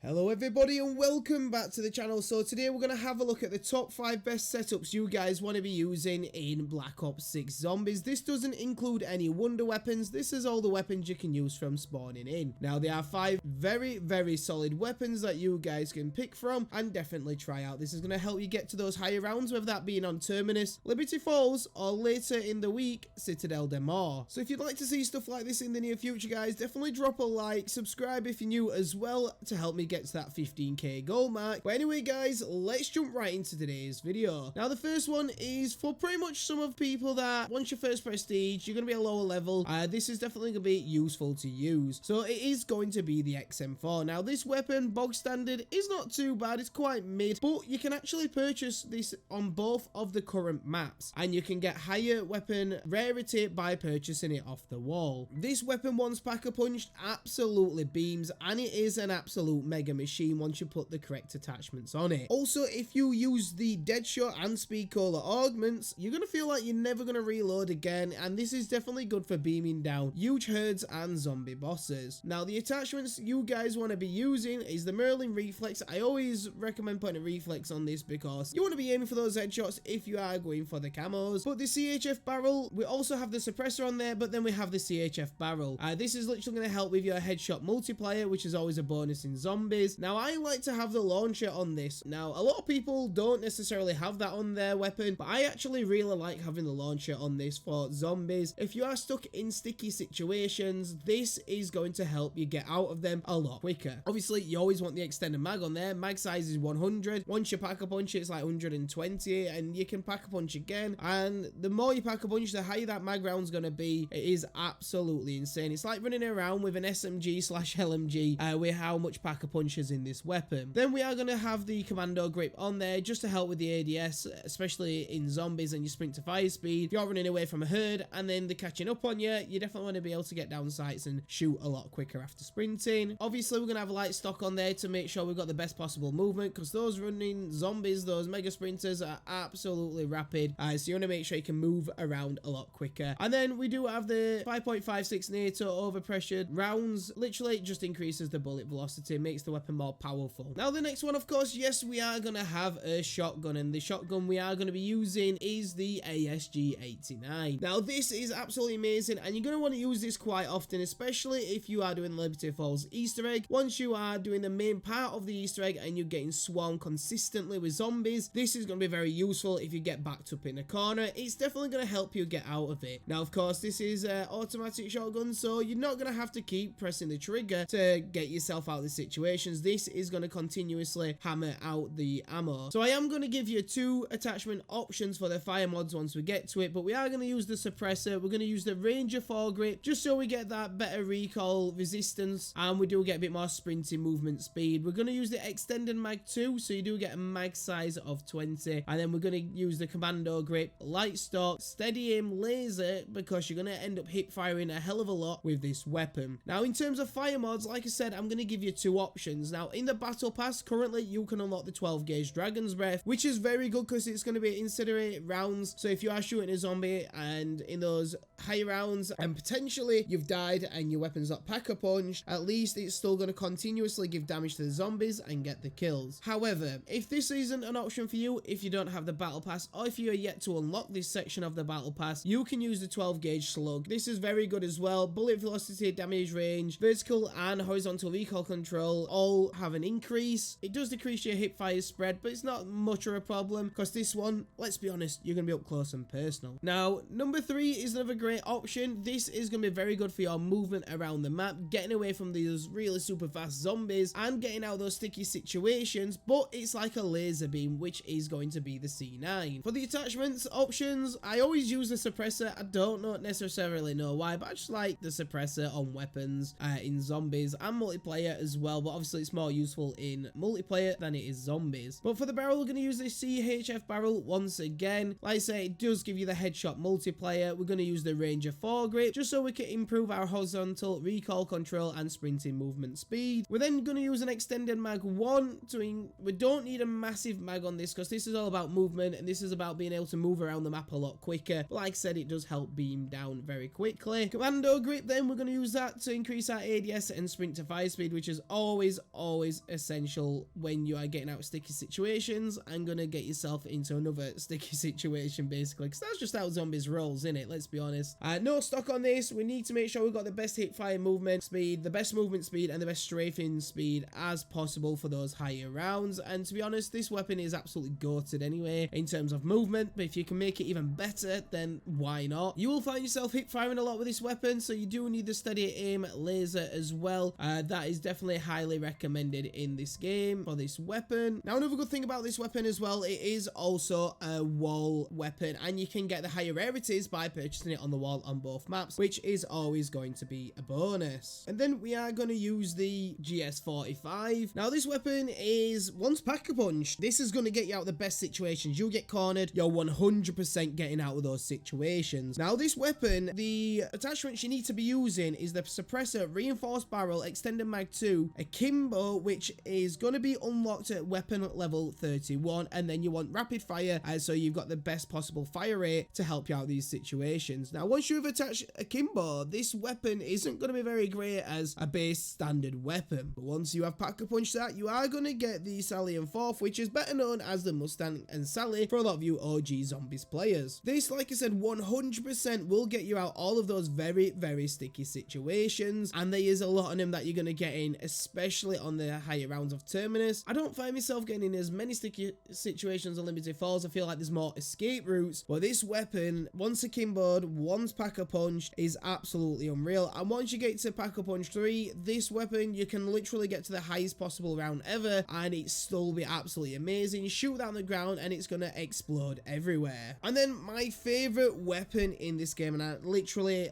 Hello everybody and welcome back to the channel. So today we're going to have a look at the top 5 best setups you guys want to be using in Black Ops 6 Zombies. This doesn't include any wonder weapons. This is all the weapons you can use from spawning in. Now there are 5 very solid weapons that you guys can pick from and definitely try out. This is going to help you get to those higher rounds, whether that being on Terminus, Liberty Falls, or later in the week, Citadel de Mar. So if you'd like to see stuff like this in the near future guys, definitely drop a like, subscribe if you're new as well to help me get to that 15k goal mark. But anyway guys, let's jump right into today's video. Now the first one is for pretty much some of people that once your first prestige, you're going to be a lower level. This is definitely going to be useful to use. So it is going to be the XM4. Now this weapon, bog standard, is not too bad. It's quite mid, but you can actually purchase this on both of the current maps and you can get higher weapon rarity by purchasing it off the wall. This weapon once packer punched absolutely beams and it is an absolute mega machine once you put the correct attachments on it. Also, if you use the Deadshot and Speed Cola augments, you're going to feel like you're never going to reload again, and this is definitely good for beaming down huge herds and zombie bosses. Now the attachments you guys want to be using is the Merlin Reflex. I always recommend putting a reflex on this because you want to be aiming for those headshots if you are going for the camos. But the CHF barrel, we also have the suppressor on there, but then we have the CHF barrel. This is literally going to help with your headshot multiplier, which is always a bonus in zombies. Now I like to have the launcher on this. Now a lot of people don't necessarily have that on their weapon, but I actually really like having the launcher on this for zombies. If you are stuck in sticky situations, this is going to help you get out of them a lot quicker. Obviously you always want the extended mag on there. Mag size is 100. Once you pack a punch it's like 120 and you can pack a punch again, and the more you pack a punch the higher that mag round's going to be. It is absolutely insane. It's like running around with an SMG/LMG with how much pack a punch is in this weapon. Then we are going to have the commando grip on there just to help with the ADS, especially in zombies and you sprint to fire speed. If you're running away from a herd and then they're catching up on you, you definitely want to be able to get down sights and shoot a lot quicker after sprinting. Obviously we're going to have a light stock on there to make sure we've got the best possible movement, because those running zombies, those mega sprinters are absolutely rapid, so you want to make sure you can move around a lot quicker. And then we do have the 5.56 NATO overpressured rounds. Literally it just increases the bullet velocity, makes the weapon more powerful. Now the next one, of course, yes, we are going to have a shotgun, and the shotgun we are going to be using is the ASG-89. Now this is absolutely amazing and you're going to want to use this quite often, especially if you are doing Liberty Falls Easter egg. Once you are doing the main part of the Easter egg and you're getting swarmed consistently with zombies, this is going to be very useful if you get backed up in a corner. It's definitely going to help you get out of it. Now of course this is an automatic shotgun, so you're not going to have to keep pressing the trigger to get yourself out of the situations. This is going to continuously hammer out the ammo. So I am going to give you 2 attachment options for the fire mods once we get to it, but we are going to use the suppressor. We're going to use the Ranger foregrip just so we get that better recoil resistance and we do get a bit more sprinting movement speed. We're going to use the extended mag too, so you do get a mag size of 20, and then we're going to use the commando grip, light stock, steady aim laser, because you're going to end up hip firing a hell of a lot with this weapon. Now in terms of fire mods, like I said, I'm going to give you 2 options. Now in the battle pass currently you can unlock the 12 gauge Dragon's Breath, which is very good because it's going to be incinerate rounds. So if you are shooting a zombie and in those high rounds and potentially you've died and your weapon's not pack a punch, at least it's still going to continuously give damage to the zombies and get the kills. However, if this isn't an option for you, if you don't have the battle pass or if you are yet to unlock this section of the battle pass, you can use the 12 gauge slug. This is very good as well. Bullet velocity, damage range, vertical and horizontal recoil control all have an increase. It does decrease your hip fire spread, but it's not much of a problem because this one, let's be honest, you're going to be up close and personal. Now number 3 is another great option. This is going to be very good for your movement around the map, getting away from these really super fast zombies and getting out of those sticky situations, but it's like a laser beam, which is going to be the C9. For the attachments options, I always use the suppressor. I don't necessarily know why, but I just like the suppressor on weapons in zombies and multiplayer as well, but obviously it's more useful in multiplayer than it is zombies. But for the barrel, we're going to use the CHF barrel once again. Like I say, it does give you the headshot multiplier. We're going to use the Ranger foregrip just so we can improve our horizontal recoil control and sprinting movement speed. We're then going to use an extended mag 1 to we don't need a massive mag on this because this is all about movement and this is about being able to move around the map a lot quicker. But like I said, it does help beam down very quickly. Commando grip, then we're going to use that to increase our ADS and sprint to fire speed, which is always is always essential when you are getting out of sticky situations and gonna get yourself into another sticky situation, basically, because that's just how zombies rolls, innit? Let's be honest. No stock on this. We need to make sure we've got the best hip fire movement speed, the best movement speed, and the best strafing speed as possible for those higher rounds. And to be honest, this weapon is absolutely goated anyway in terms of movement, but if you can make it even better, then why not? You will find yourself hip firing a lot with this weapon, so you do need the steady aim laser as well. That is definitely highly recommended in this game for this weapon. Now, another good thing about this weapon as well, it is also a wall weapon, and you can get the higher rarities by purchasing it on the wall on both maps, which is always going to be a bonus. And then we are going to use the GS45. Now, this weapon is once pack-a-punch, this is going to get you out of the best situations. You'll get cornered, you're 100% getting out of those situations. Now, this weapon, the attachments you need to be using is the suppressor, reinforced barrel, extended mag 2, akimbo, which is going to be unlocked at weapon level 31, and then you want rapid fire, so you've got the best possible fire rate to help you out of these situations. Now, once you've attached akimbo, this weapon isn't going to be very great as a base standard weapon, but once you have pack-a-punch that, you are going to get the Sally and Fourth, which is better known as the Mustang and Sally for a lot of you OG Zombies players. This, like I said, 100% will get you out all of those very, very sticky situations, and there is a lot of them that you're going to get in, especially on the higher rounds of Terminus. I don't find myself getting in as many sticky situations on Limited Falls. I feel like there's more escape routes, but this weapon, once akimboed, once pack-a-punched, is absolutely unreal. And once you get to pack-a-punch 3, this weapon, you can literally get to the highest possible round ever, and it still be absolutely amazing. Shoot that on the ground, and it's going to explode everywhere. And then my favorite weapon in this game, and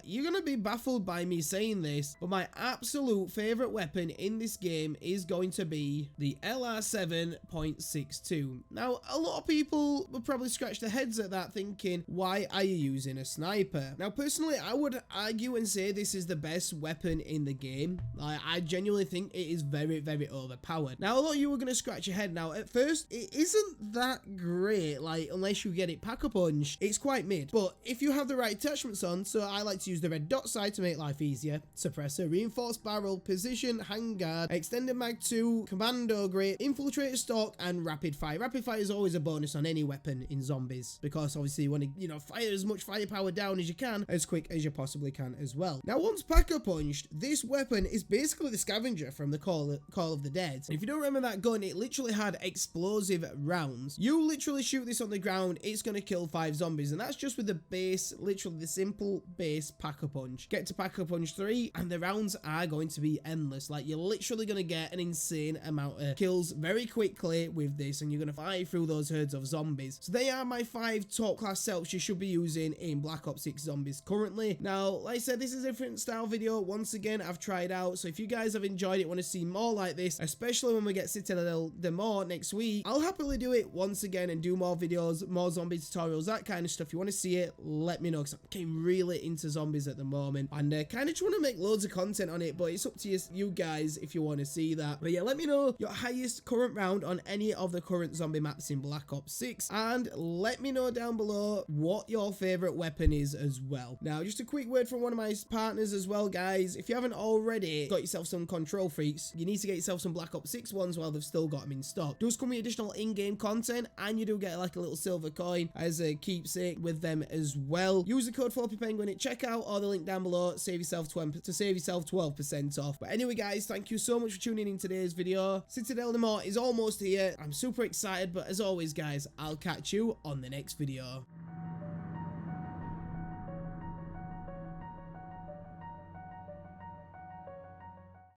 you're going to be baffled by me saying this, but my absolute favorite weapon in this game is going to be the LR7.62. Now, a lot of people would probably scratch their heads at that, thinking, why are you using a sniper? Now, personally, I would argue and say this is the best weapon in the game. I genuinely think it is very, very overpowered. Now, a lot of you are going to scratch your head. Now, at first, it isn't that great, like, unless you get it pack-a-punch, it's quite mid. But if you have the right attachments on, so I like to use the red dot side to make life easier, suppressor, reinforced barrel, position, handguard, extended mag 2, commando grip, infiltrator stock, and rapid fire. Rapid fire is always a bonus on any weapon in zombies, because obviously you want to, fire as much firepower down as you can, as quick as you possibly can as well. Now, once pack-a-punched, this weapon is basically the scavenger from the Call of the Dead. If you don't remember that gun, it literally had explosive rounds. You literally shoot this on the ground, it's going to kill 5 zombies, and that's just with the base, literally the simple base pack-a-punch. Get to pack-a-punch 3, and the rounds are going to be endless. Like, you're literally going to get an insane amount of kills very quickly with this, and you're going to fly through those herds of zombies. So they are my 5 top class setups you should be using in Black Ops 6 Zombies currently. Now, like I said, this is a different style video. Once again, I've tried out, so if you guys have enjoyed it, want to see more like this, especially when we get Citadel de Mort next week, I'll happily do it once again and do more videos, more zombie tutorials, that kind of stuff. If you want to see it, let me know, because I'm getting really into zombies at the moment, and kind of just want to make loads of content on it, but it's up to you guys if you want to see that. But yeah, let me know your highest current round on any of the current zombie maps in Black Ops 6, and let me know down below what your favorite weapon is as well. Now, just a quick word from one of my partners as well, guys. If you haven't already got yourself some Control Freaks, you need to get yourself some Black Ops 6 ones while they've still got them in stock. Does come with additional in-game content, and you do get like a little silver coin as a keepsake with them as well. Use the code FloppyPenguin at checkout or the link down below. Save yourself 12% off. But anyway, guys, thank you so much for tuning in today's video. Citadel de Mort is almost here. I'm super excited, but as always, guys, I'll catch you on the next video.